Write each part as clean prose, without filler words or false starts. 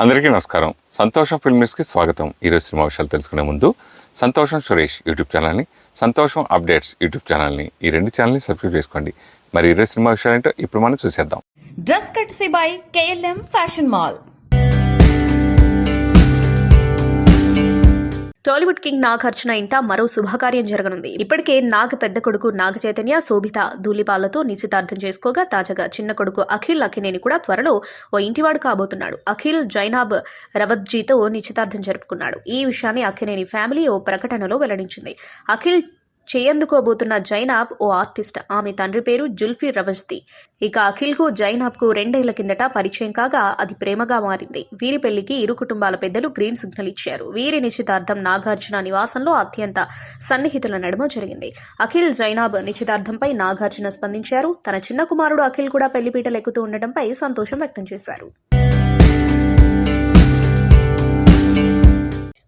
అందరికీ నమస్కారం. సంతోషం ఫిల్మ్ న్యూస్కి స్వాగతం. ఈరోజు సినిమా విషయాలు తెలుసుకునే ముందు సంతోషం సురేష్ యూట్యూబ్ ఛానల్ని, సంతోషం అప్డేట్స్ యూట్యూబ్ ఛానల్ని, ఈ రెండు ఛానల్ని సబ్స్క్రైబ్ చేసుకోండి. మరి ఈరోజు సినిమా విషయాలు ఏంటో ఇప్పుడు మనం చూసేద్దాం. Dress కట్సీ by KLM fashion mall. Tollywood king Nagarjuna ఇంట మరో శుభకార్యం జరగనుంది. ఇప్పటికే నాగ్ పెద్ద కొడుకు నాగ చైతన్య, శోభిత ధూళిపాలతో నిశ్చితార్థం చేసుకోగా తాజాగా చిన్న కొడుకు అఖిల్ అఖినేని కూడా త్వరలో ఓ ఇంటివాడు కాబోతున్నాడు. అఖిల్ జైనాబ్ రవత్జీతో నిశ్చితార్థం జరుపుకున్నాడు. ఈ విషయాన్ని అఖినేని ఫ్యామిలీ ఓ ప్రకటనలో వెల్లడించింది. అఖిల్ చేయందుకోబోతున్న జైనాబ్ ఓ ఆర్టిస్ట్. ఆమె తండ్రి పేరు జుల్ఫీ రవజ్ది. ఇక అఖిల్కు జైనాబ్కు 2 ఏళ్ల కిందట పరిచయం కాగా అది ప్రేమగా మారింది. వీరి పెళ్లికి ఇరు కుటుంబాల పెద్దలు గ్రీన్ సిగ్నల్ ఇచ్చారు. వీరి నిశ్చితార్థం నాగార్జున నివాసంలో అత్యంత సన్నిహితుల నడుమ జరిగింది. అఖిల్ జైనాబ్ నిశ్చితార్థంపై నాగార్జున స్పందించారు. తన చిన్న కుమారుడు అఖిల్ కూడా పెళ్లిపీటలు ఎక్కుతూ ఉండటంపై సంతోషం వ్యక్తం చేశారు.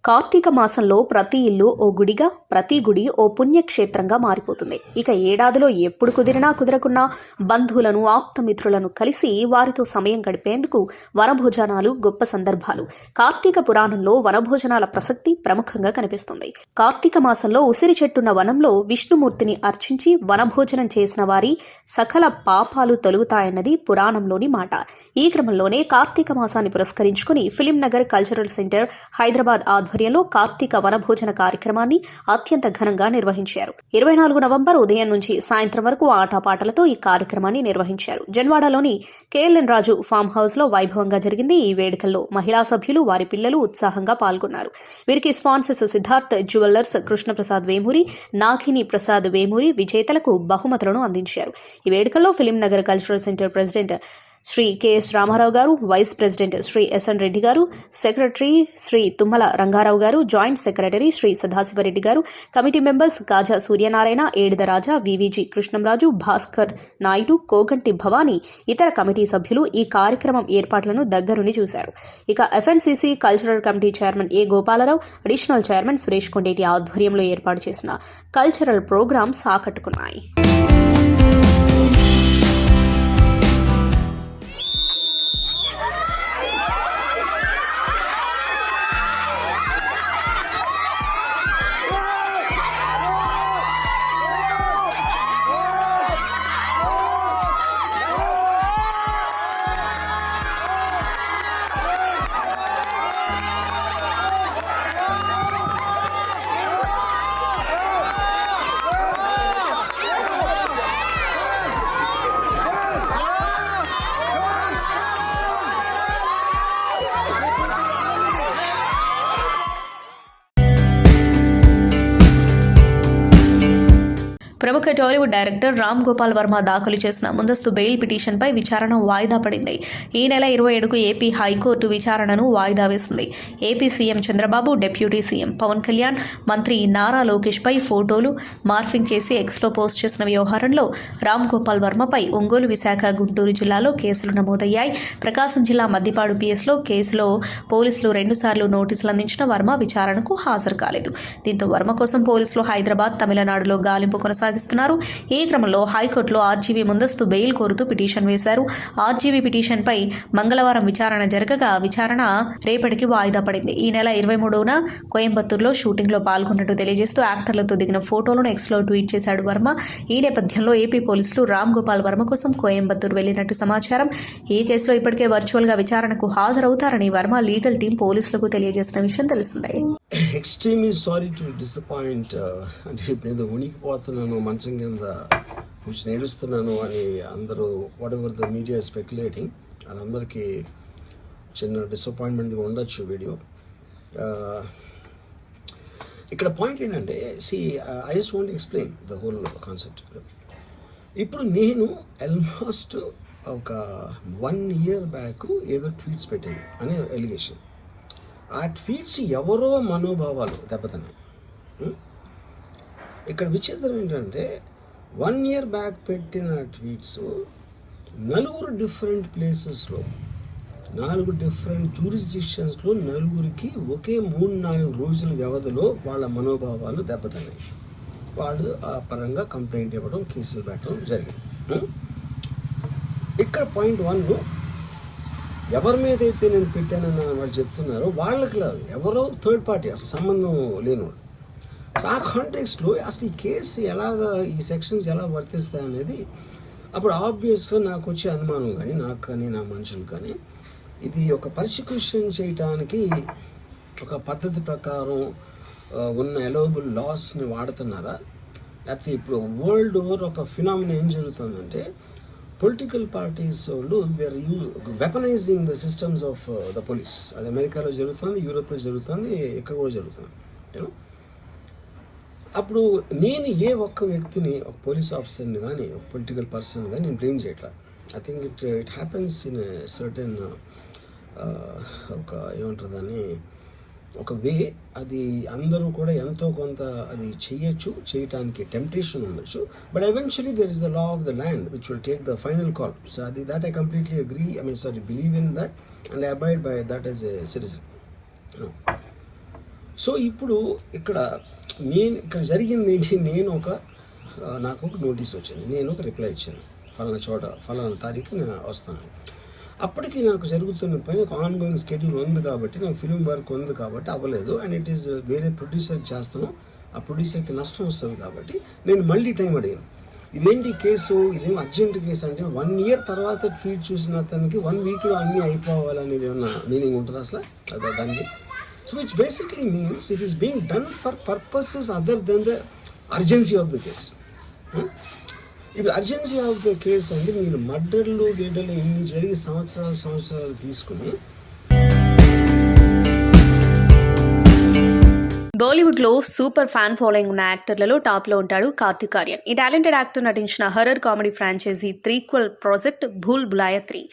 కార్తీక మాసంలో ప్రతి ఇల్లు ఓ గుడిగా, ప్రతి గుడి ఓ పుణ్యక్షేత్రంగా మారిపోతుంది. ఇక ఏడాదిలో ఎప్పుడు కుదిరినా కుదరకున్నా బంధువులను, ఆప్తమిత్రులను కలిసి వారితో సమయం గడిపేందుకు వనభోజనాలు గొప్ప సందర్భాలు. కార్తీక పురాణంలో వనభోజనాల ప్రసక్తి ప్రముఖంగా కనిపిస్తుంది. కార్తీక మాసంలో ఉసిరి చెట్టున్న వనంలో విష్ణుమూర్తిని అర్చించి వనభోజనం చేసిన వారి సకల పాపాలు తొలుగుతాయన్నది పురాణంలోని మాట. ఈ క్రమంలోనే కార్తీక మాసాన్ని పురస్కరించుకుని film Nagar cultural centre Hyderabad ఆధ్వర్యంలో కార్తీక వనభోజన కార్యక్రమాన్ని అత్యంత ఘనంగా నిర్వహించారు. 24 నవంబర్ ఉదయం నుంచి సాయంత్రం వరకు ఆటపాటలతో ఈ కార్యక్రమాన్ని నిర్వహించారు. జన్వాడలోని KLN రాజు ఫామ్ హౌస్ లో వైభవంగా జరిగింది. ఈ వేడుకల్లో మహిళా సభ్యులు, వారి పిల్లలు ఉత్సాహంగా పాల్గొన్నారు. వీరికి స్పాన్సర్స్ సిద్ధార్థ్ జ్యువెలర్స్, కృష్ణప్రసాద్ వేమూరి, నాగిని ప్రసాద్ వేమూరి విజేతలకు బహుమతులను అందించారు. ఈ వేడుకల్లో Film Nagar cultural centre president Shri KS Ramarao garu, vice president Shri SN Reddy garu, secretary Shri Tummala Rangarao గారు, జాయింట్ సెక్రటరీ శ్రీ సదాశివరెడ్డి గారు, కమిటీ మెంబర్స్ కాజా సూర్యనారాయణ, ఏడిద రాజా, VVG కృష్ణంరాజు, భాస్కర్ నాయుడు, కోగంటి భవానీ, ఇతర కమిటీ సభ్యులు ఈ కార్యక్రమం ఏర్పాట్లను దగ్గరుండి చూశారు. ఇక FNCC cultural committee chairman A Gopalarao, additional chairman Suresh Kondeti ఆధ్వర్యంలో ఏర్పాటు చేసిన కల్చరల్ ప్రోగ్రామ్స్ ఆకట్టుకున్నాయి. ప్రముఖ టాలీవుడ్ డైరెక్టర్ రామ్ గోపాల్ వర్మ దాఖలు చేసిన ముందస్తు బెయిల్ పిటిషన్పై విచారణ వాయిదా పడింది. ఈ నెల 27కు ఏపీ హైకోర్టు విచారణను వాయిదా వేసింది. AP CM Chandrababu, deputy CM Pawan Kalyan, మంత్రి నారా లోకేష్పై ఫోటోలు మార్ఫింగ్ చేసి ఎక్స్లో పోస్ట్ చేసిన వ్యవహారంలో రామ్ గోపాల్ వర్మపై ఒంగోలు, విశాఖ, గుంటూరు జిల్లాలో కేసులు నమోదయ్యాయి. ప్రకాశం జిల్లా మద్దిపాడు PSలో కేసులో పోలీసులు 2 సార్లు నోటీసులు అందించిన వర్మ విచారణకు హాజరు కాలేదు. దీంతో వర్మ కోసం పోలీసులు హైదరాబాద్, తమిళనాడులో గాలింపు కొనసాగుతున్నారు. ఈ క్రమంలో హైకోర్టులో RGV ముందస్తు బెయిల్ కోరుతూ పిటిషన్ వేశారు. RGV పిటిషన్పై మంగళవారం విచారణ జరగగా విచారణ రేపటికి వాయిదా పడింది. ఈ నెల 23న కోయంబత్తూరులో షూటింగ్లో పాల్గొన్నట్టు తెలియజేస్తూ యాక్టర్లతో దిగిన ఫోటోలను ఎక్స్లో ట్వీట్ చేశాడు వర్మ. ఈ నేపథ్యంలో ఏపీ పోలీసులు రామ్ గోపాల్ వర్మ కోసం కోయంబత్తూరు వెళ్లినట్టు సమాచారం. ఈ కేసులో ఇప్పటికే వర్చువల్గా విచారణకు హాజరవుతారని వర్మ లీగల్ టీం పోలీసులకు తెలియజేసిన విషయం తెలిసిందే. Extremely sorry to disappoint. అంటే ఇప్పుడు ఏదో ఉనికిపోతున్నాను, మంచం కింద కూర్చొని నేడుస్తున్నాను అని అందరూ what ever the media speculating, వాళ్ళందరికీ చిన్న డిసప్పాయింట్మెంట్గా ఉండొచ్చు వీడియో. ఇక్కడ పాయింట్ ఏంటంటే, I just want explain the whole concept. ఇప్పుడు నేను ఆల్మోస్ట్ ఒక 1 year బ్యాక్ ఏదో ట్వీట్స్ పెట్టాను అనే ఎలిగేషన్. ఆ ట్వీట్స్ ఎవరో మనోభావాలు దెబ్బతిన్నాయి. ఇక్కడ విచిత్రం ఏంటంటే 1 year బ్యాక్ పెట్టిన ట్వీట్స్ 4 డిఫరెంట్ ప్లేసెస్లో, 4 డిఫరెంట్ జ్యూరిస్డిక్షన్స్లో 4కి ఒకే 3-4 రోజుల వ్యవధిలో వాళ్ళ మనోభావాలు దెబ్బతిన్నాయి. వాళ్ళు ఆ పరంగా కంప్లైంట్ ఇవ్వడం, కేసులు పెట్టడం జరిగింది. ఇక్కడ పాయింట్ 1 ఎవరి మీద అయితే నేను పెట్టానని వాళ్ళు చెప్తున్నారో వాళ్ళకి లేదు, ఎవరో థర్డ్ పార్టీ అసలు సంబంధం లేనివాడు. సో ఆ కాంటెక్స్ట్లో అసలు ఈ కేసు ఎలాగా, ఈ సెక్షన్స్ ఎలా వర్తిస్తాయి అనేది అప్పుడు ఆబ్వియస్గా నాకు వచ్చే అనుమానం కానీ, నాకు కానీ నా మనుషులు కానీ, ఇది ఒక పర్సిక్యూషన్ చేయటానికి ఒక పద్ధతి ప్రకారం ఉన్న ఎలోబుల్ లాస్ని వాడుతున్నారా, లేకపోతే ఇప్పుడు వరల్డ్ ఓవర్ ఒక ఫినామినా ఏం జరుగుతుందంటే పొలిటికల్ పార్టీస్ వాళ్ళు they are weaponizing the systems of the police. అది అమెరికాలో జరుగుతుంది, యూరోప్లో జరుగుతుంది, ఇక్కడ కూడా జరుగుతుంది. యూనో, అప్పుడు నేను ఏ ఒక్క వ్యక్తిని, ఒక పోలీస్ ఆఫీసర్ని కానీ, ఒక పొలిటికల్ పర్సన్ కానీ నేను బ్లేమ్ చేయట్లా. I think it happens in certain ఒక ఏమంటారు దాన్ని, ఒక వే. అది అందరూ కూడా ఎంతో కొంత అది చేయటానికి టెంప్టేషన్ ఉండొచ్చు, but eventually there is the law of the land which will take the final call. So అది that I completely agree, believe in that and I abide by that as a citizen. So ఇప్పుడు ఇక్కడ జరిగింది ఏంటి, నాకు ఒక notice వచ్చింది, నేను ఒక రిప్లై ఇచ్చాను, ఫలానా చోట ఫలానా తారీఖు నేను వస్తాను. అప్పటికి నాకు జరుగుతున్న పని ఒక ఆన్గోయింగ్ స్కెడ్యూల్ ఉంది కాబట్టి, నాకు ఫిలిం వర్క్ ఉంది కాబట్టి అవ్వలేదు. అండ్ ఇట్ ఈస్ వేరే ప్రొడ్యూసర్కి చేస్తాను, ఆ ప్రొడ్యూసర్కి నష్టం వస్తుంది కాబట్టి నేను మళ్ళీ టైం అడిగాను. ఇదేంటి కేసు, ఇదేం అర్జెంట్ కేసు అంటే 1 year తర్వాత ట్వీట్ చూసిన అతనికి 1 weekలో అన్నీ అయిపోవాలనేది ఏమన్నా మీనింగ్ ఉంటుంది అసలు దానికి? So which basically means it is being done for purposes other than the urgency of the case. ఇప్పుడు అర్జెన్సీ ఆఫ్ ద కేసు అంటే మీరు మర్డర్లు ఇన్ని జరిగి సంవత్సరాలు తీసుకుని. బాలీవుడ్లో సూపర్ ఫ్యాన్ ఫాలోయింగ్ ఉన్న యాక్టర్లలో టాప్లో ఉంటాడు కార్తిక్ ఆర్యన్. ఈ టాలెంటెడ్ యాక్టర్ నటించిన horror comedy franchise threequel project Bhool భులాయా 3.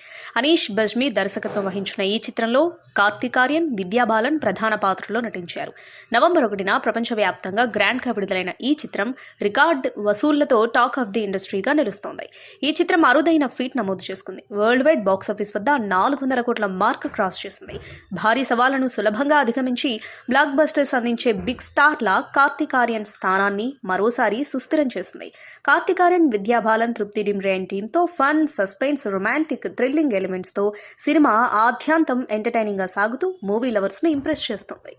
Anish Bazmee దర్శకత్వం వహించిన ఈ చిత్రంలో కార్తిక్ ఆర్యన్, విద్యా బాలన్ ప్రధాన పాత్రలో నటించారు. November 1న ప్రపంచవ్యాప్తంగా గ్రాండ్గా విడుదలైన ఈ చిత్రం రికార్డ్ వసూళ్లతో టాక్ ఆఫ్ ది ఇండస్ట్రీగా నిలుస్తోంది. ఈ చిత్రం అరుదైన ఫీట్ నమోదు చేసుకుంది. వరల్డ్ వైడ్ బాక్సాఫీస్ వద్ద 400 కోట్ల మార్క్ క్రాస్ చేసింది. భారీ సవాళ్లను సులభంగా అధిగమించి బ్లాక్ బస్టర్స్ అందించే బిగ్ స్టార్ల కార్తిక్ ఆర్యన్ స్థానాన్ని మరోసారి సుస్థిరం చేసింది. కార్తిక్ ఆర్యన్, విద్యా బాలన్, తృప్తి డిమ్రేన్ టీంతో ఫన్, సస్పెన్స్, రొమాంటిక్, థ్రిల్లింగ్ ఎలిమెంట్స్తో సినిమా ఆద్యాంతం ఎంటర్టైనింగ్ సాగుతూ మూవీ లవర్స్ ను ఇంప్రెస్ చేస్తుంది.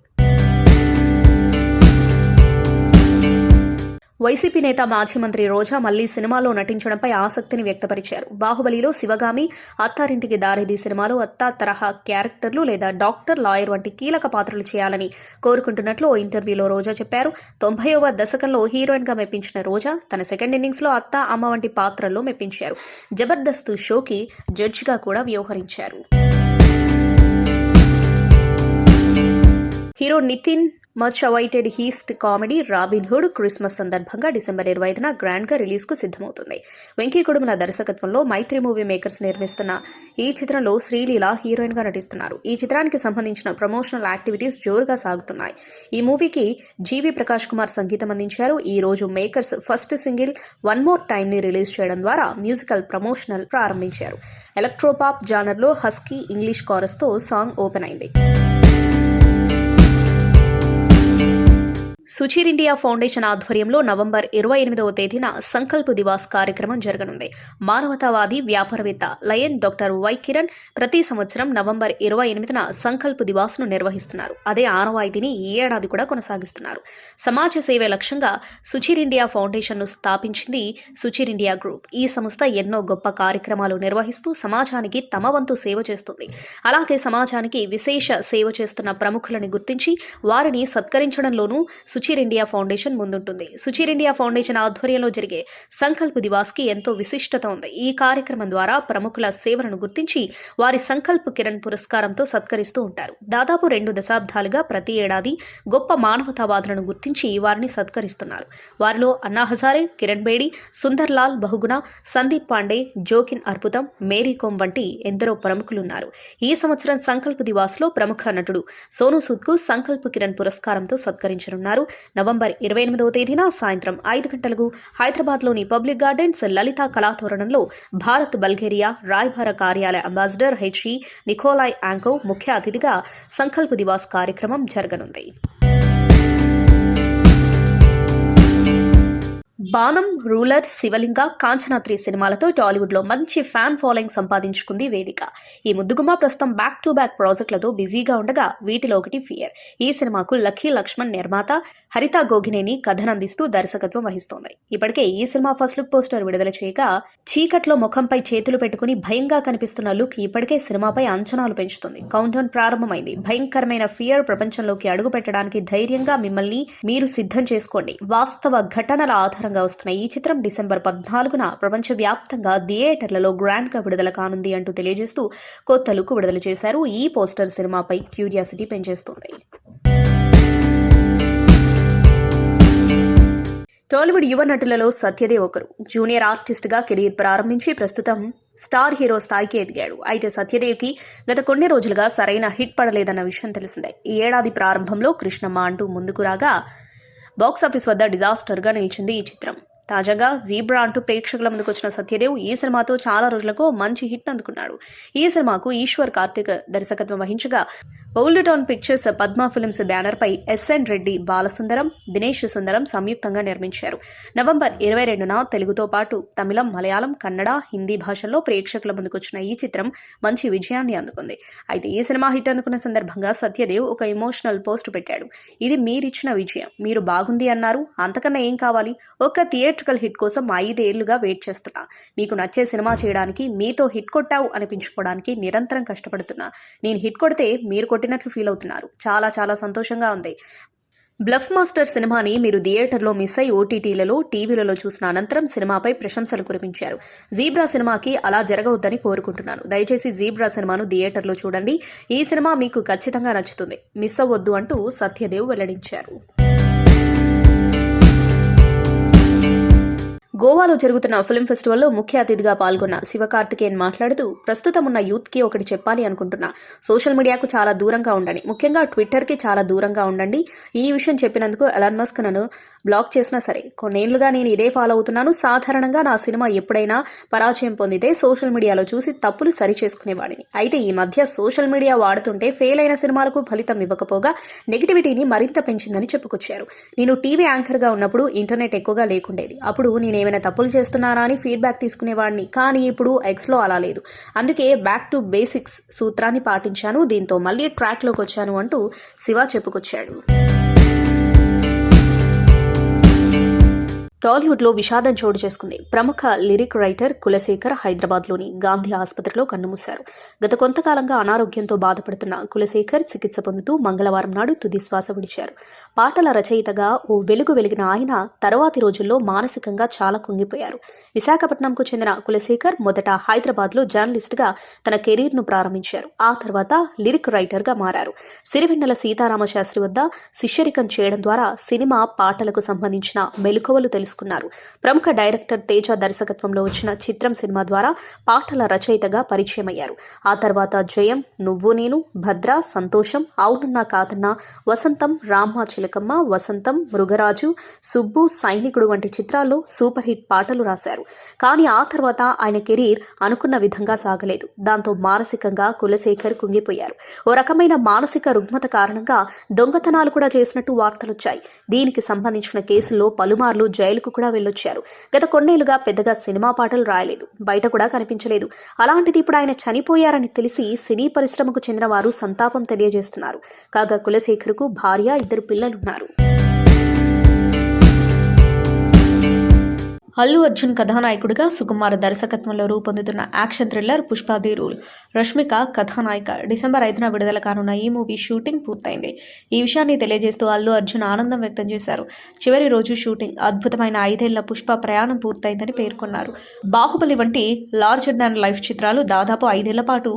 వైసీపీ నేత మాజీ మంత్రి రోజా మళ్లీ సినిమాలో నటించడంపై ఆసక్తిని వ్యక్తపరిచారు. బాహుబలిలో శివగామి, అత్తారింటికి దారిది సినిమాలో అత్తా తరహా క్యారెక్టర్లు లేదా డాక్టర్, లాయర్ వంటి కీలక పాత్రలు చేయాలని కోరుకుంటున్నట్లు ఓ ఇంటర్వ్యూలో రోజా చెప్పారు. 90వ దశకంలో హీరోయిన్గా మెప్పించిన రోజా తన సెకండ్ ఇన్నింగ్స్లో అత్త, అమ్మ వంటి పాత్రల్లో మెప్పించారు. జబర్దస్త్ షోకి జడ్జిగా కూడా వ్యవహరించారు. Hero Nithin much awaited heist comedy Robin Hood Christmas సందర్భంగా December 25న గ్రాండ్గా రిలీజ్కు సిద్ధమవుతుంది. వెంకీ కుడుముల దర్శకత్వంలో మైత్రి మూవీ మేకర్స్ నిర్మిస్తున్న ఈ చిత్రంలో శ్రీలీల హీరోయిన్గా నటిస్తున్నారు. ఈ చిత్రానికి సంబంధించిన ప్రమోషనల్ యాక్టివిటీస్ జోరుగా సాగుతున్నాయి. ఈ మూవీకి జీవి ప్రకాష్ కుమార్ సంగీతం అందించారు. ఈ రోజు makers first single one more టైమ్ని రిలీజ్ చేయడం ద్వారా మ్యూజికల్ ప్రమోషనల్ ప్రారంభించారు. ఎలక్ట్రోపాప్ జానర్లో హస్కీ ఇంగ్లీష్ కారస్తో సాంగ్ ఓపెన్ అయింది. సుచీర్ ఇండియా ఫౌండేషన్ ఆధ్వర్యంలో November 28వ తేదీన సంకల్ప్ దివాస్ కార్యక్రమం జరగనుంది. మానవతావాది, వ్యాపారవేత్త లయన్ డాక్టర్ వై కిరణ్ ప్రతి సంవత్సరం November 28న సంకల్ప్ దివాస్ను నిర్వహిస్తున్నారు. అదే ఆనవాయితీని ఈ ఏడాది కూడా కొనసాగిస్తున్నారు. సమాజ సేవే లక్ష్యంగా సుచీర్ ఇండియా ఫౌండేషన్ను స్థాపించింది సుచీర్ ఇండియా గ్రూప్. ఈ సంస్థ ఎన్నో గొప్ప కార్యక్రమాలు నిర్వహిస్తూ సమాజానికి తమ వంతు సేవ చేస్తుంది. అలాగే సమాజానికి విశేష సేవ చేస్తున్న ప్రముఖులని గుర్తించి వారిని సత్కరించడంలోనూ సుచీర్ ఇండియా ఫౌండేషన్ ముందుంటుంది. సుచీర్ ఇండియా ఫౌండేషన్ ఆధ్వర్యంలో జరిగే సంకల్ప్ దివాస్కి ఎంతో విశిష్టత ఉంది. ఈ కార్యక్రమం ద్వారా ప్రముఖుల సేవలను గుర్తించి వారి సంకల్ప్ కిరణ్ పురస్కారంతో సత్కరిస్తూ ఉంటారు. దాదాపు 2 దశాబ్దాలుగా ప్రతి ఏడాది గొప్ప మానవతావాదులను గుర్తించి వారిని సత్కరిస్తున్నారు. వారిలో Anna Hazare, Kiran Bedi, Sundar Lal Bahuguna, Sandeep Pandey, Joaquin అర్బుదం, Mary come వంటి ఎందరో ప్రముఖులున్నారు. ఈ సంవత్సరం సంకల్ప్ దివాస్లో ప్రముఖ నటుడు సోనూ సూద్కు సంకల్ప్ కిరణ్ పురస్కారంతో సత్కరించనున్నారు. November 28వ తేదీన సాయంత్రం 5 గంటలకు హైదరాబాద్లోని పబ్లిక్ గార్డెన్స్ లలితా కళాతోరణంలో భారత్ బల్గేరియా రాయబార కార్యాలయ అంబాసిడర్ హెచ్ఈ నికోలాయ్ యాంకో ముఖ్య అతిథిగా సంకల్ప్ దివాస్ కార్యక్రమం జరగనుంది. బాణం, రూలర్, శివలింగ, కాంచనా 3 సినిమాలతో టాలీవుడ్లో మంచి ఫ్యాన్ ఫాలోయింగ్ సంపాదించుకుంది వేదిక. ఈ ముద్దుగుమ్మ ప్రస్తుతం బ్యాక్ టు బ్యాక్ ప్రాజెక్టులతో బిజీగా ఉండగా వీటిలో ఒకటి ఫియర్. ఈ సినిమాకు లక్కీ లక్ష్మణ్ నిర్మాత, హరిత గోగినేని కథనందిస్తూ దర్శకత్వం వహిస్తోంది. ఇప్పటికే ఈ సినిమా ఫస్ట్ లుక్ పోస్టర్ విడుదల చేయగా చీకట్లో ముఖంపై చేతులు పెట్టుకుని భయంగా కనిపిస్తున్న లుక్ ఇప్పటికే సినిమాపై అంచనాలు పెంచుతుంది. కౌంటౌన్ ప్రారంభమైంది. భయంకరమైన ఫియర్ ప్రపంచంలోకి అడుగు పెట్టడానికి ధైర్యంగా మిమ్మల్ని మీరు సిద్ధం చేసుకోండి. వాస్తవ ఘటనల ఆధారంగా వస్తున్న ఈ చిత్రం డిసెంబర్ 14న ప్రపంచవ్యాప్తంగా థియేటర్లలో గ్రాండ్ గా విడుదల కానుంది అంటూ తెలియజేస్తూ కొత్త లుక్ విడుదల చేశారు. ఈ పోస్టర్ సినిమాపై క్యూరియాసిటీ పెంచేస్తుంది. టాలీవుడ్ యువ నటులలో సత్యదేవ్ ఒకరు. జూనియర్ ఆర్టిస్ట్గా కెరీర్ ప్రారంభించి ప్రస్తుతం స్టార్ హీరో స్థాయికి ఎదిగాడు. అయితే సత్యదేవ్కి గత కొన్ని రోజులుగా సరైన హిట్ పడలేదన్న విషయం తెలిసిందే. ఈ ఏడాది ప్రారంభంలో కృష్ణమ్మ అంటూ ముందుకు రాగా బాక్సాఫీస్ వద్ద డిజాస్టర్గా నిలిచింది ఈ చిత్రం. తాజాగా జీబ్రా అంటూ ప్రేక్షకుల ముందుకు వచ్చిన సత్యదేవ్ ఈ సినిమాతో చాలా రోజులకు మంచి హిట్ అందుకున్నాడు. ఈ సినిమాకు ఈశ్వర్ కార్తిక్ దర్శకత్వం వహించగా old town pictures, Padma films banner పై ఎస్ఎన్ రెడ్డి, బాలసుందరం, దినేష్ సుందరం సంయుక్తంగా నిర్మించారు. నవంబర్ 22న తెలుగుతో పాటు తమిళం, మలయాళం, కన్నడ, హిందీ భాషల్లో ప్రేక్షకుల ముందుకొచ్చిన ఈ చిత్రం మంచి విజయాన్ని అందుకుంది. అయితే ఈ సినిమా హిట్ అందుకున్న సందర్భంగా సత్యదేవ్ ఒక ఎమోషనల్ పోస్ట్ పెట్టాడు. ఇది మీరిచ్చిన విజయం, మీరు బాగుంది అన్నారు, అంతకన్నా ఏం కావాలి? ఒక థియేట్రికల్ హిట్ కోసం 5 ఏళ్లుగా వెయిట్ చేస్తున్నా. మీకు నచ్చే సినిమా చేయడానికి, మీతో హిట్ కొట్టావు అనిపించుకోవడానికి నిరంతరం కష్టపడుతున్నా. నేను హిట్ కొడితే మీరు కొట్టినట్లు ఫీల్ అవుతున్నారు. చాలా చాలా సంతోషంగా ఉంది. బ్లఫ్ మాస్టర్ సినిమాని మీరు థియేటర్లో మిస్ అయి ఓటీటీలలో, టీవీలలో చూసిన అనంతరం సినిమాపై ప్రశంసలు కురిపించారు. జీబ్రా సినిమాకి అలా జరగవద్దని కోరుకుంటున్నాను. దయచేసి జీబ్రా సినిమాను థియేటర్లో చూడండి. ఈ సినిమా మీకు ఖచ్చితంగా నచ్చుతుంది. మిస్ అవ్వద్దు అంటూ సత్యదేవ్ వెల్లడించారు. గోవాలో జరుగుతున్న ఫిల్మ్ ఫెస్టివల్లో ముఖ్య అతిథిగా పాల్గొన్న శివకార్తికేయన్ మాట్లాడుతూ, ప్రస్తుతం ఉన్న యూత్కి ఒకటి చెప్పాలి అనుకుంటున్నా. సోషల్ మీడియాకు చాలా దూరంగా ఉండండి. ముఖ్యంగా ట్విట్టర్కి చాలా దూరంగా ఉండండి. ఈ విషయం చెప్పినందుకు ఎలాన్ మస్క్ నన్ను బ్లాక్ చేసినా సరే, కొన్నేళ్లుగా నేను ఇదే ఫాలో అవుతున్నాను. సాధారణంగా నా సినిమా ఎప్పుడైనా పరాజయం పొందితే సోషల్ మీడియాలో చూసి తప్పులు సరి చేసుకునేవాడిని. అయితే ఈ మధ్య సోషల్ మీడియా వాడుతుంటే ఫెయిల్ అయిన సినిమాలకు ఫలితం ఇవ్వకపోగా నెగిటివిటీని మరింత పెంచిందని చెప్పుకొచ్చారు. నేను టీవీ యాంకర్గా ఉన్నప్పుడు ఇంటర్నెట్ ఎక్కువగా లేకుండేది. అప్పుడు నేను ఏమైనా తప్పులు చేస్తున్నారా అని ఫీడ్బ్యాక్ తీసుకునేవాడిని. కానీ ఇప్పుడు ఎక్స్లో అలా లేదు. అందుకే బ్యాక్ టు బేసిక్స్ సూత్రాన్ని పాటించాను. దీంతో మళ్ళీ ట్రాక్లోకి వచ్చాను అంటూ శివ చెప్పుకొచ్చాడు. టాలీవుడ్లో విషాదం చోటు చేసుకుంది. ప్రముఖ లిరిక్ రైటర్ కులశేఖర్ హైదరాబాద్లోని గాంధీ ఆసుపత్రిలో కన్నుమూశారు. గత కొంతకాలంగా అనారోగ్యంతో బాధపడుతున్న కులశేఖర్ చికిత్స పొందుతూ మంగళవారం నాడు తుది శ్వాస విడిచారు. పాటల రచయితగా ఓ వెలుగు వెలిగిన ఆయన తర్వాతి రోజుల్లో మానసికంగా చాలా కుంగిపోయారు. విశాఖపట్నంకు చెందిన కులశేఖర్ మొదట హైదరాబాద్లో జర్నలిస్ట్గా తన కెరీర్ను ప్రారంభించారు. ఆ తర్వాత లిరిక్ రైటర్గా మారారు. సిరివెన్నెల సీతారామశాస్త్రి వద్ద శిష్యరికం చేయడం ద్వారా సినిమా పాటలకు సంబంధించిన మెలకువలు తెలుసుకున్నారు. ప్రముఖ డైరెక్టర్ తేజ దర్శకత్వంలో వచ్చిన చిత్రం సినిమా ద్వారా పాటల రచయితగా పరిచయమయ్యారు. ఆ తర్వాత జయం, నువ్వు నేను, భద్ర, సంతోషం, అవునన్నా కాదన్నా, వసంతం, రామ్మ చిలకమ్మ, వసంతం, మృగరాజు, సుబ్బు, సైనికుడు వంటి చిత్రాల్లో సూపర్ హిట్ పాటలు రాశారు. కానీ ఆ తర్వాత ఆయన కెరీర్ అనుకున్న విధంగా సాగలేదు. దాంతో మానసికంగా కులశేఖర్ కుంగిపోయారు. ఓ రకమైన మానసిక రుగ్మత కారణంగా దొంగతనాలు కూడా చేసినట్టు వార్తలొచ్చాయి. దీనికి సంబంధించిన కేసుల్లో పలుమార్లు జైలుకు కూడా వెళ్ళొచ్చారు. గత కొన్నేళ్లుగా పెద్దగా సినిమా పాటలు రాయలేదు, బయట కూడా కనిపించలేదు. అలాంటిది ఇప్పుడు ఆయన చనిపోయారని తెలిసి సినీ పరిశ్రమకు చెందిన వారు సంతాపం తెలియజేస్తున్నారు. కాగా కులశేఖర్కు భార్య, 2 పిల్లలున్నారు. అల్లు అర్జున్ కథానాయకుడిగా సుకుమార్ దర్శకత్వంలో రూపొందుతున్న action thriller Pushpa the rule. Rashmika కథానాయిక. డిసెంబర్ 5న విడుదల కానున్న ఈ మూవీ షూటింగ్ పూర్తయింది. ఈ విషయాన్ని తెలియజేస్తూ అల్లు అర్జున్ ఆనందం వ్యక్తం చేశారు. చివరి రోజు షూటింగ్. అద్భుతమైన 5 ఏళ్ల పుష్ప ప్రయాణం పూర్తయిందని పేర్కొన్నారు. బాహుబలి వంటి లార్జర్ దాన్ లైఫ్ చిత్రాలు దాదాపు 5 ఏళ్ల పాటు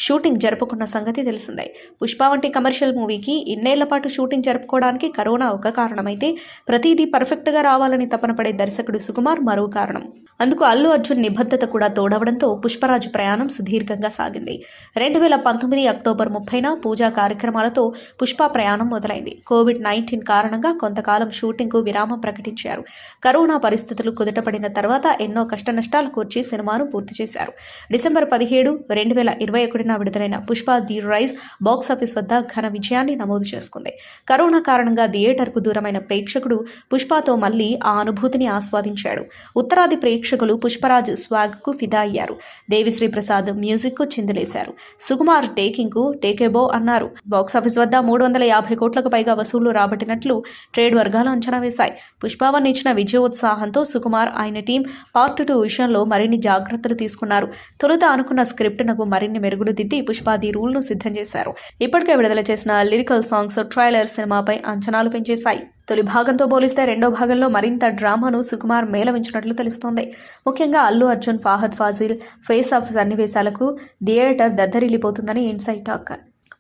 షూటింగ్ జరుపుకున్న సంగతి తెలిసిందే. పుష్ప వంటి కమర్షియల్ మూవీకి ఇన్నేళ్ల పాటు షూటింగ్ జరుపుకోవడానికి కరోనా ఒక కారణమైతే ప్రతిదీ పర్ఫెక్ట్గా రావాలని తపన పడే దర్శకుడు సుకుమార్ మరో కారణం. అందుకు అల్లు అర్జున్ నిబద్ధత కూడా తోడవడంతో పుష్పరాజు ప్రయాణం సుదీర్ఘంగా సాగింది. 2019 అక్టోబర్ 30న పూజా కార్యక్రమాలతో పుష్ప ప్రయాణం మొదలైంది. కోవిడ్-19 కారణంగా కొంతకాలం షూటింగ్కు విరామం ప్రకటించారు. కరోనా పరిస్థితులు కుదుటపడిన తర్వాత ఎన్నో కష్టనష్టాలు కూర్చి సినిమాను పూర్తి చేశారు. డిసెంబర్ 17, 2021న విడుదలైన పుష్ప ది రైజ్ బాక్సాఫీస్ వద్ద ఘన విజయాన్ని నమోదు చేసుకుంది. కరోనా కారణంగా థియేటర్కు దూరమైన ప్రేక్షకుడు పుష్పతో మళ్లీ ఆ అనుభూతిని ఆస్వాదించాడు. ఉత్తరాది ప్రేక్షకులు పుష్పరాజ్ స్వాగ్ కు ఫిదా అయ్యారు. దేవిశ్రీ ప్రసాద్ మ్యూజిక్ కు చిందులేశారు. సుకుమార్ టేకింగ్ కు టేకేబో అన్నారు. బాక్సాఫీస్ వద్ద 350 కోట్లకు పైగా వసూళ్లు రాబట్టినట్లు ట్రేడ్ వర్గాలు అంచనా వేశాయి. పుష్పవన్ ఇచ్చిన విజయోత్సాహంతో సుకుమార్ ఆయన టీం పార్ట్ 2 విషయంలో మరిన్ని జాగ్రత్తలు తీసుకున్నారు. తొలుత అనుకున్న స్క్రిప్ట్నకు మరిన్ని మెరుగులు దిద్ది పుష్పాది రూల్ ను సిద్ధం చేశారు. ఇప్పటికే విడుదల చేసిన లిరికల్ సాంగ్స్ ట్రైలర్ సినిమాపై అంచనాలు పెంచేశాయి. తొలి భాగంతో పోలిస్తే రెండో భాగంలో మరింత డ్రామాను సుకుమార్ మేళవించినట్లు తెలుస్తోంది. ముఖ్యంగా అల్లు అర్జున్, ఫాహద్ ఫాజిల్ ఫేస్ ఆఫ్ సన్నివేశాలకు థియేటర్ దద్దరిల్లిపోతుందని ఇన్సైడ్ టాక్.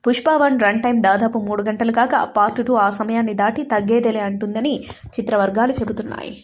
పుష్ప1 రన్ టైం దాదాపు 3 గంటలు కాగా పార్ట్ 2 ఆ సమయాన్ని దాటి తగ్గేదేలే అంటుందని చిత్రవర్గాలు చెబుతున్నాయి.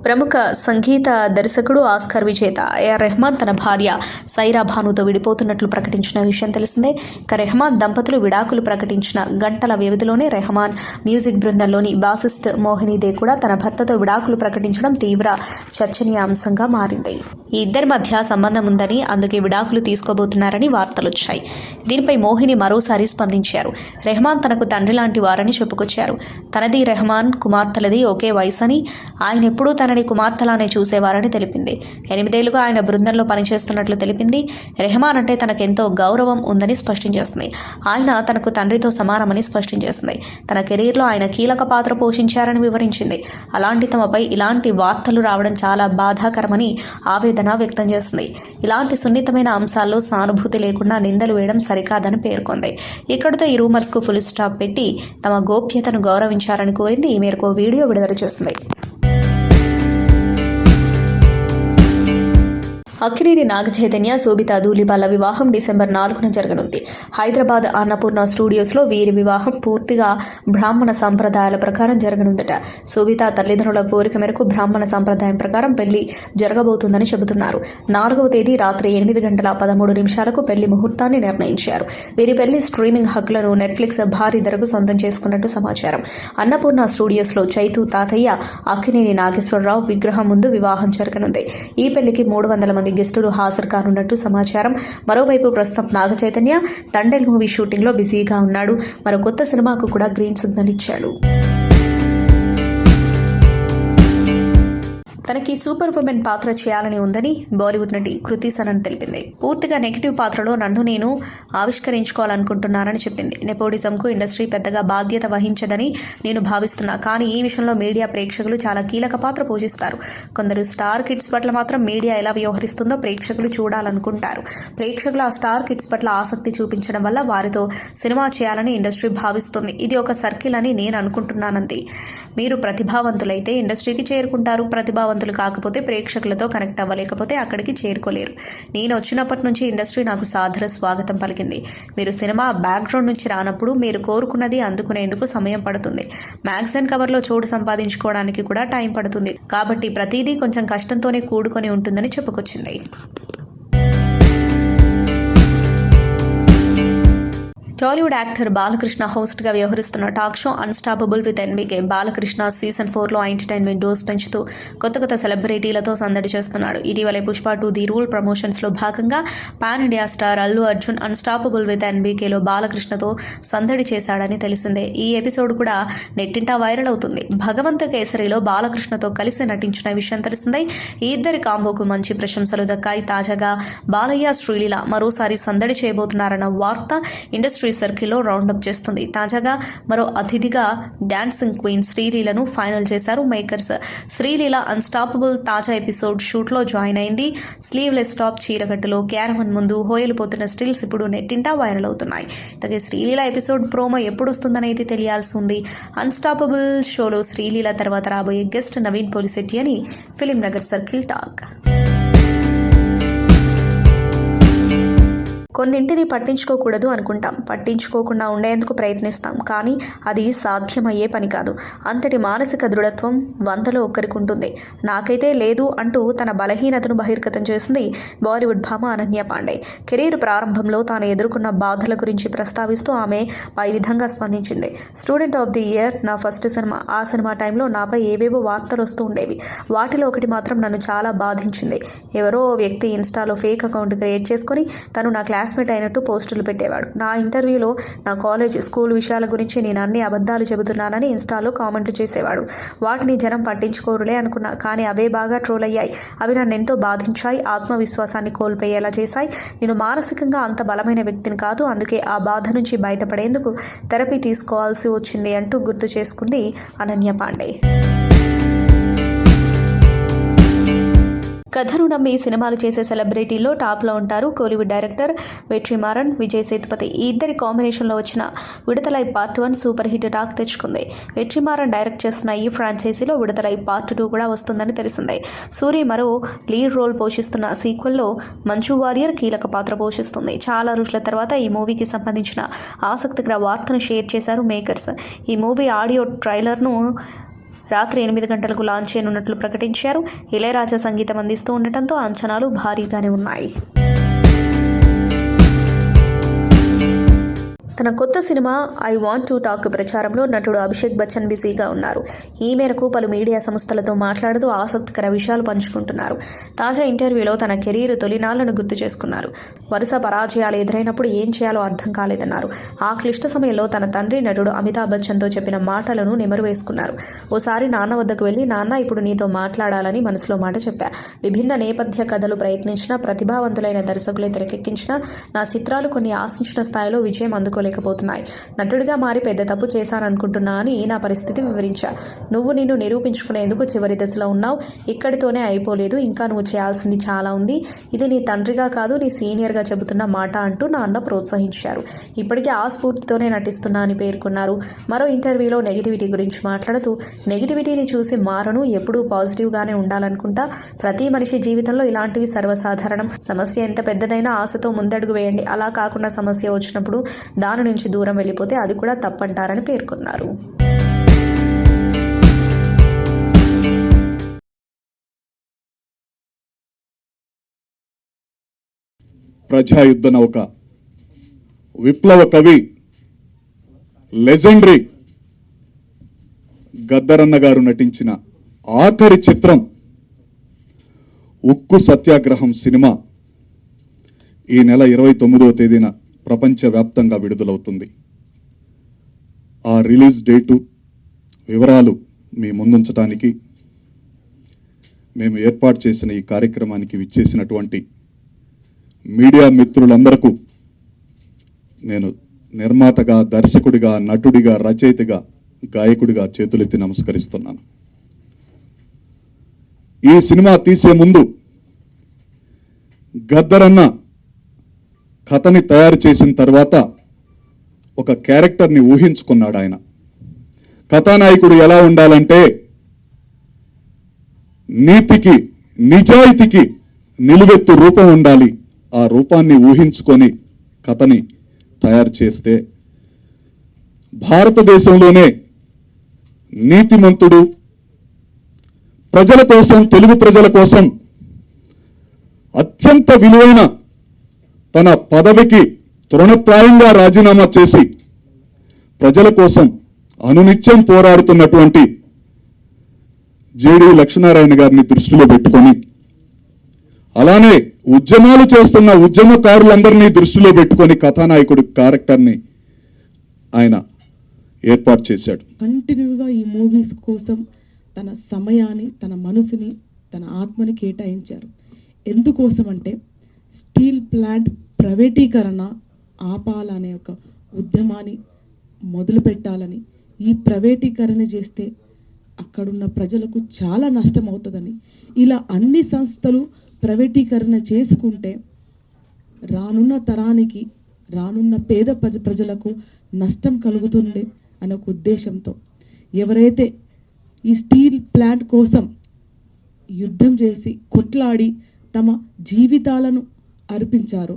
ప్రముఖ సంగీత దర్శకుడు, ఆస్కార్ విజేత ఏఆర్ రెహమాన్ తన భార్య సైరా భానుతో విడిపోతున్నట్లు ప్రకటించిన విషయం తెలిసిందే. ఇక రెహమాన్ దంపతులు విడాకులు ప్రకటించిన గంటల వ్యవధిలోనే రెహమాన్ మ్యూజిక్ బృందంలోని బాసిస్ట్ మోహిని దే కూడా తన భర్తతో విడాకులు ప్రకటించడం తీవ్ర చర్చనీయాంశంగా మారింది. ఈ ఇద్దరి మధ్య సంబంధం ఉందని, అందుకే విడాకులు తీసుకోబోతున్నారని వార్తలొచ్చాయి. దీనిపై మోహిని మరోసారి స్పందించారు. రెహమాన్ తనకు తండ్రి లాంటి వారని చెప్పుకొచ్చారు. తనది, రెహమాన్ కుమార్తెలది ఒకే వయసని, ఆయన ఎప్పుడూ తనని కుమార్తెలానే చూసేవారని తెలిపింది. 8 ఏళ్లుగా ఆయన బృందంలో పనిచేస్తున్నట్లు తెలిపింది. రెహమాన్ అంటే తనకెంతో గౌరవం ఉందని స్పష్టం చేసింది. ఆయన తనకు తండ్రితో సమానమని స్పష్టం చేసింది. తన కెరీర్లో ఆయన కీలక పాత్ర పోషించారని వివరించింది. అలాంటి తమపై ఇలాంటి వార్తలు రావడం చాలా బాధాకరమని ఆవేదన వ్యక్తం చేసింది. ఇలాంటి సున్నితమైన అంశాల్లో సానుభూతి లేకుండా నిందలు వేయడం సరికాదని పేర్కొంది. ఇక్కడితో ఈ రూమర్స్ కు ఫుల్ స్టాప్ పెట్టి తమ గోప్యతను గౌరవించారని కోరింది. ఈ మేరకు వీడియో విడుదల చేసింది. అక్కినేని నాగచైతన్య, శోభిత ధూళిపాల వివాహం డిసెంబర్ 4న జరగనుంది. హైదరాబాద్ అన్నపూర్ణ స్టూడియోస్లో వీరి వివాహం పూర్తిగా బ్రాహ్మణ సంప్రదాయాల ప్రకారం జరగనుందట. శోభిత తల్లిదండ్రుల కోరిక మేరకు బ్రాహ్మణ సంప్రదాయం ప్రకారం పెళ్లి జరగబోతుందని చెబుతున్నారు. 4వ తేదీ రాత్రి 8:13 పెళ్లి ముహూర్తాన్ని నిర్ణయించారు. వీరి పెళ్లి స్ట్రీమింగ్ హక్కులను నెట్ఫ్లిక్స్ భారీ ధరకు సొంతం చేసుకున్నట్టు సమాచారం. అన్నపూర్ణ స్టూడియోస్లో చైతు తాతయ్య, అక్కినేని నాగేశ్వరరావు విగ్రహం ముందు వివాహం జరగనుంది. ఈ పెళ్లికి 300 మంది గెస్టులు హాజరు కానున్నట్టు సమాచారం. మరోవైపు ప్రస్తుతం నాగచైతన్య తండేల్ మూవీ షూటింగ్లో బిజీగా ఉన్నాడు. మరో కొత్త సినిమాకు కూడా గ్రీన్ సిగ్నల్ ఇచ్చాడు. తనకి సూపర్ ఉమెన్ పాత్ర చేయాలని ఉందని బాలీవుడ్ నటి కృతి సనన్ తెలిపింది. పూర్తిగా నెగిటివ్ పాత్రలో నన్ను నేను ఆవిష్కరించుకోవాలనుకుంటున్నానని చెప్పింది. నెపోటిజంకు ఇండస్ట్రీ పెద్దగా బాధ్యత వహించదని నేను భావిస్తున్నా. కానీ ఈ విషయంలో మీడియా ప్రేక్షకులు చాలా కీలక పాత్ర పోషిస్తారు. కొందరు స్టార్ కిడ్స్ పట్ల మాత్రం మీడియా ఎలా వ్యవహరిస్తుందో ప్రేక్షకులు చూడాలనుకుంటారు. ప్రేక్షకులు ఆ స్టార్ కిడ్స్ పట్ల ఆసక్తి చూపించడం వల్ల వారితో సినిమా చేయాలని ఇండస్ట్రీ భావిస్తుంది. ఇది ఒక సర్కిల్ అని నేను అనుకుంటున్నానంది. మీరు ప్రతిభావంతులైతే ఇండస్ట్రీకి చేరుకుంటారు. ప్రతిభావంతులు కాకపోతే ప్రేక్షకులతో కనెక్ట్ అవ్వలేకపోతే అక్కడికి చేరుకోలేరు. నేను వచ్చినప్పటి నుంచి ఇండస్ట్రీ నాకు సాదర స్వాగతం పలికింది. మీరు సినిమా బ్యాక్గ్రౌండ్ నుంచి రానప్పుడు మీరు కోరుకున్నది అందుకునేందుకు సమయం పడుతుంది. మ్యాగజైన్ కవర్లో చోటు సంపాదించుకోవడానికి కూడా టైం పడుతుంది. కాబట్టి ప్రతిదీ కొంచెం కష్టంతోనే కూడుకొని ఉంటుందని చెప్పుకొచ్చింది. టాలీవుడ్ యాక్టర్ బాలకృష్ణ హోస్ట్గా వ్యవహరిస్తున్న talk show unstoppable with NBK. Balakrishna season 4లో ఎంటర్టైన్మెంట్ డోస్ పెంచుతూ కొత్త సెలబ్రిటీలతో సందడి చేస్తున్నాడు. ఇటీవలే పుష్ప 2 ది రూల్ ప్రమోషన్స్లో భాగంగా pan India star Allu Arjun unstoppable with ఎన్బీకేలో బాలకృష్ణతో సందడి చేశాడని తెలిసిందే. ఈ ఎపిసోడ్ కూడా నెట్టింటా వైరల్ అవుతుంది. భగవంత కేసరిలో బాలకృష్ణతో కలిసి నటించిన విషయం తెలిసిందే. ఈ ఇద్దరి కాంబోకు మంచి ప్రశంసలు దక్కాయి. తాజాగా బాలయ్య, శ్రీలీల మరోసారి సందడి చేయబోతున్నారన్న వార్త ఇండస్ట్రీ సర్కిల్లో రౌండప్ చేస్తుంది. తాజాగా మరో అతిథిగా డాన్సింగ్ క్వీన్ శ్రీలీలను ఫైనల్ చేశారు మేకర్స్. శ్రీలీల అన్స్టాపబుల్ తాజా ఎపిసోడ్ షూట్లో జాయిన్ అయింది. స్లీవ్లెస్ టాప్, చీరకట్టులో క్యారవన్ ముందు హోయలుపోతున్న స్టిల్స్ ఇప్పుడు నెట్టింటా వైరల్ అవుతున్నాయి. అలాగే శ్రీలీల ఎపిసోడ్ ప్రోమో ఎప్పుడు వస్తుందనేది తెలియాల్సి ఉంది. అన్స్టాపబుల్ షోలో శ్రీలీల తర్వాత రాబోయే గెస్ట్ నవీన్ పోలిశెట్టి అని ఫిలిం నగర్ సర్కిల్ టాక్. కొన్నింటిని పట్టించుకోకూడదు అనుకుంటాం, పట్టించుకోకుండా ఉండేందుకు ప్రయత్నిస్తాం, కానీ అది సాధ్యమయ్యే పని కాదు. అంతటి మానసిక దృఢత్వం 100లో ఒక్కరికి ఉంటుంది. నాకైతే లేదు అంటూ తన బలహీనతను బహిర్గతం చేసింది బాలీవుడ్ భామ అనన్య పాండే. కెరీర్ ప్రారంభంలో తాను ఎదుర్కొన్న బాధల గురించి ప్రస్తావిస్తూ ఆమె పై విధంగా స్పందించింది. స్టూడెంట్ ఆఫ్ ది ఇయర్ నా ఫస్ట్ సినిమా. ఆ సినిమా టైంలో నాపై ఏవేవో వార్తలు వస్తూ ఉండేవి. వాటిలో ఒకటి మాత్రం నన్ను చాలా బాధించింది. ఎవరో వ్యక్తి ఇన్స్టాలో ఫేక్ అకౌంట్ క్రియేట్ చేసుకొని తను నా క్లాస్మేట్ అయినట్టు పోస్టులు పెట్టేవాడు. నా ఇంటర్వ్యూలో నా కాలేజ్, స్కూల్ విషయాల గురించి నేను అన్ని అబద్ధాలు చెబుతున్నానని ఇన్స్టాలో కామెంట్లు చేసేవాడు. వాటిని జనం పట్టించుకోరులే అనుకున్నా, కానీ అవే బాగా ట్రోల్ అయ్యాయి. అవి నన్ను ఎంతో బాధించాయి, ఆత్మవిశ్వాసాన్ని కోల్పోయేలా చేశాయి. నేను మానసికంగా అంత బలమైన వ్యక్తిని కాదు, అందుకే ఆ బాధ నుంచి బయటపడేందుకు థెరపీ తీసుకోవాల్సి వచ్చింది అంటూ గుర్తు చేసుకుంది అనన్య పాండే. కథను నమ్మి సినిమాలు చేసే సెలబ్రిటీల్లో టాప్లో ఉంటారు కోలీవుడ్ డైరెక్టర్ వెట్రిమారన్, విజయ్ సేతుపతి. ఈ ఇద్దరి కాంబినేషన్లో వచ్చిన విడుదలై పార్ట్ 1 సూపర్ హిట్ టాక్ తెచ్చుకుంది. వెట్రిమారన్ డైరెక్ట్ చేస్తున్న ఈ ఫ్రాంచైజీలో విడుదలై పార్ట్ 2 కూడా వస్తుందని తెలిసిందే. సూరి మరో లీడ్ రోల్ పోషిస్తున్న సీక్వెల్లో మంచు వారియర్ కీలక పాత్ర పోషిస్తుంది. చాలా రోజుల తర్వాత ఈ మూవీకి సంబంధించిన ఆసక్తికర వార్తను షేర్ చేశారు మేకర్స్. ఈ మూవీ ఆడియో ట్రైలర్ను రాత్రి 8 గంటలకు లాంచ్ చేయనున్నట్లు ప్రకటించారు. ఇళయరాజా సంగీతం అందిస్తూ ఉండటంతో అంచనాలు భారీగానే ఉన్నాయి. తన కొత్త cinema I want to talk ప్రచారంలో నటుడు అభిషేక్ బచ్చన్ బిజీగా ఉన్నారు. ఈ మేరకు పలు మీడియా సంస్థలతో మాట్లాడుతూ ఆసక్తికర విషయాలు పంచుకుంటున్నారు. తాజా ఇంటర్వ్యూలో తన కెరీర్ తొలినాళ్లను గుర్తు చేసుకున్నారు. వరుస పరాజయాలు ఎదురైనప్పుడు ఏం చేయాలో అర్థం కాలేదన్నారు. ఆ క్లిష్ట సమయంలో తన తండ్రి నటుడు అమితాబ్ బచ్చన్తో చెప్పిన మాటలను నెమరు వేసుకున్నారు. ఓసారి నాన్న వద్దకు వెళ్లి, నాన్న ఇప్పుడు నీతో మాట్లాడాలని మనసులో మాట చెప్పా. విభిన్న నేపథ్య కథలు ప్రయత్నించిన ప్రతిభావంతులైన దర్శకులే తెరకెక్కించిన నా చిత్రాలు కొన్ని ఆశించిన స్థాయిలో విజయం అందుకోలేకపోతున్నాయి. నటుడిగా మారి పెద్ద తప్పు చేశాననుకుంటున్నా అని నా పరిస్థితి వివరించా. నువ్వు నిన్ను నిరూపించుకునేందుకు చివరి దశలో ఉన్నావు. ఇక్కడితోనే అయిపోలేదు, ఇంకా నువ్వు చేయాల్సింది చాలా ఉంది. ఇది నీ తండ్రిగా కాదు, నీ సీనియర్గా చెబుతున్న మాట అంటూ నాన్న ప్రోత్సహించారు. ఇప్పటికీ ఆ స్ఫూర్తితోనే నటిస్తున్నా అని పేర్కొన్నారు. మరో ఇంటర్వ్యూలో నెగిటివిటీ గురించి మాట్లాడుతూ, నెగిటివిటీని చూసి మారను, ఎప్పుడూ పాజిటివ్గానే ఉండాలనుకుంటా. ప్రతి మనిషి జీవితంలో ఇలాంటివి సర్వసాధారణం. సమస్య ఎంత పెద్దదైనా ఆశతో ముందడుగు వేయండి. అలా కాకుండా సమస్య వచ్చినప్పుడు దాని నుంచి దూరం వెళ్ళిపోతే అది కూడా తప్పంటారని పేర్కొన్నారు. ప్రజాయుద్ధ నౌక, విప్లవ కవి, లెజెండరీ గద్దరన్న గారు నటించిన ఆఖరి చిత్రం ఉక్కు సత్యాగ్రహం సినిమా ఈ నెల 29వ తేదీన ప్రపంచవ్యాప్తంగా విడుదలవుతుంది. ఆ రిలీజ్ డేటు వివరాలు మీ ముందుంచడానికి మేము ఏర్పాటు చేసిన ఈ కార్యక్రమానికి విచ్చేసినటువంటి మీడియా మిత్రులందరకు నేను నిర్మాతగా, దర్శకుడిగా, నటుడిగా, రచయితగా, గాయకుడిగా చేతులెత్తి నమస్కరిస్తున్నాను. ఈ సినిమా తీసే ముందు గద్దరన్న కథని తయారు చేసిన తర్వాత ఒక క్యారెక్టర్ని ఊహించుకున్నాడు ఆయన. కథానాయకుడు ఎలా ఉండాలంటే నీతికి, నిజాయితీకి నిలువెత్తు రూపం ఉండాలి. ఆ రూపాన్ని ఊహించుకొని కథని తయారు చేస్తే భారతదేశంలోనే నీతిమంతుడు, ప్రజల కోసం, తెలుగు ప్రజల కోసం అత్యంత విలువైన తన పదవికి తృణప్రాయంగా రాజీనామా చేసి ప్రజల కోసం అనునిత్యం పోరాడుతున్నటువంటి జేడి లక్ష్మీనారాయణ గారిని దృష్టిలో పెట్టుకొని, అలానే ఉద్యమాలు చేస్తున్న ఉద్యమకారులందరినీ దృష్టిలో పెట్టుకొని కథానాయకుడి క్యారెక్టర్ని ఆయన ఏర్పాటు చేశాడు. కంటిన్యూగా ఈ మూవీస్ కోసం తన సమయాన్ని, తన మనసుని, తన ఆత్మని కేటాయించారు. ఎందుకోసం అంటే స్టీల్ ప్లాంట్ ప్రైవేటీకరణ ఆపాలనే ఒక ఉద్యమాన్ని మొదలు పెట్టాలని. ఈ ప్రైవేటీకరణ చేస్తే అక్కడున్న ప్రజలకు చాలా నష్టం అవుతుందని, ఇలా అన్ని సంస్థలు ప్రైవేటీకరణ చేసుకుంటే రానున్న తరానికి, రానున్న పేద ప్రజలకు నష్టం కలుగుతుంది అనే ఒక ఉద్దేశంతో ఎవరైతే ఈ స్టీల్ ప్లాంట్ కోసం యుద్ధం చేసి కొట్లాడి తమ జీవితాలను అర్పించారో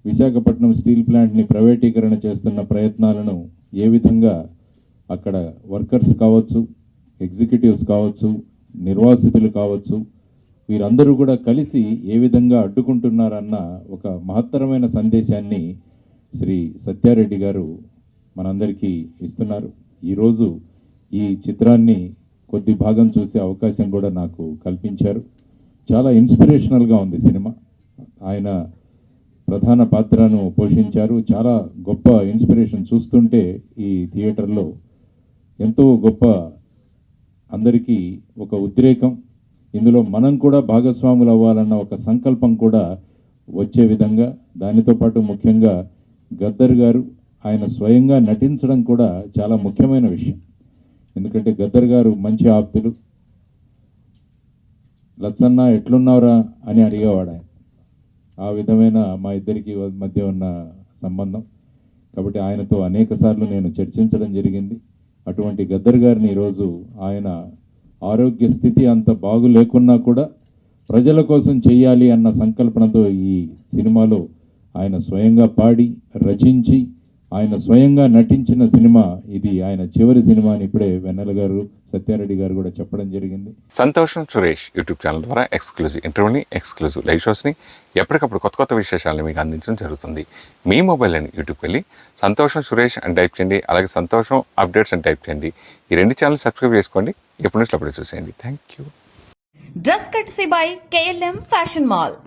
విశాఖపట్నం స్టీల్ ప్లాంట్ని ప్రైవేటీకరణ చేస్తున్న ప్రయత్నాలను ఏ విధంగా అక్కడ వర్కర్స్ కావచ్చు, ఎగ్జిక్యూటివ్స్ కావచ్చు, నిర్వాసితులు కావచ్చు, వీరందరూ కూడా కలిసి ఏ విధంగా అడ్డుకుంటున్నారన్న ఒక మహత్తరమైన సందేశాన్ని శ్రీ సత్యారెడ్డి గారు మనందరికీ ఇస్తున్నారు. ఈరోజు ఈ చిత్రాన్ని కొద్ది భాగం చూసే అవకాశం కూడా నాకు కల్పించారు. చాలా ఇన్స్పిరేషనల్గా ఉంది సినిమా. ఆయన ప్రధాన పాత్రను పోషించారు. చాలా గొప్ప ఇన్స్పిరేషన్. చూస్తుంటే ఈ థియేటర్లో ఎంతో గొప్ప, అందరికీ ఒక ఉద్రేకం, ఇందులో మనం కూడా భాగస్వాములు అవ్వాలన్న ఒక సంకల్పం కూడా వచ్చే విధంగా, దానితో పాటు ముఖ్యంగా గద్దర్ గారు ఆయన స్వయంగా నటించడం కూడా చాలా ముఖ్యమైన విషయం. ఎందుకంటే గద్దర్ గారు మంచి ఆప్తులు. లచ్చన్న ఎట్లున్నావురా అని అడిగేవాడు ఆయన. ఆ విధమైన మా ఇద్దరికి మధ్య ఉన్న సంబంధం. కాబట్టి ఆయనతో అనేక సార్లు నేను చర్చించడం జరిగింది. అటువంటి గద్దర్ గారిని ఈరోజు ఆయన ఆరోగ్య స్థితి అంత బాగు లేకున్నా కూడా ప్రజల కోసం చెయ్యాలి అన్న సంకల్పనతో ఈ సినిమాలో ఆయన స్వయంగా పాడి రచించి ఆయన స్వయంగా నటించిన సినిమా ఇది. ఆయన చివరి సినిమా అని ఇప్పుడే వెన్నెల గారు, సత్యారెడ్డి గారు కూడా చెప్పడం జరిగింది. సంతోషం సురేష్ యూట్యూబ్ ఛానల్ ద్వారా ఎక్స్క్లూజివ్ ఇంటర్వ్యూని, ఎక్స్క్లూజివ్ లైవ్ షోస్ని, ఎప్పటికప్పుడు కొత్త కొత్త విశేషాలను మీకు అందించడం జరుగుతుంది. మీ మొబైల్ అని యూట్యూబ్కి వెళ్ళి సంతోషం సురేష్ అని టైప్ చేయండి, అలాగే సంతోషం అప్డేట్స్ అని టైప్ చేయండి. ఈ రెండు ఛానల్ సబ్స్క్రైబ్ చేసుకోండి. ఎప్పుడు నుంచి అప్పుడే చూసేయండి. Thank you. Dress కట్సీ by KLM fashion mall.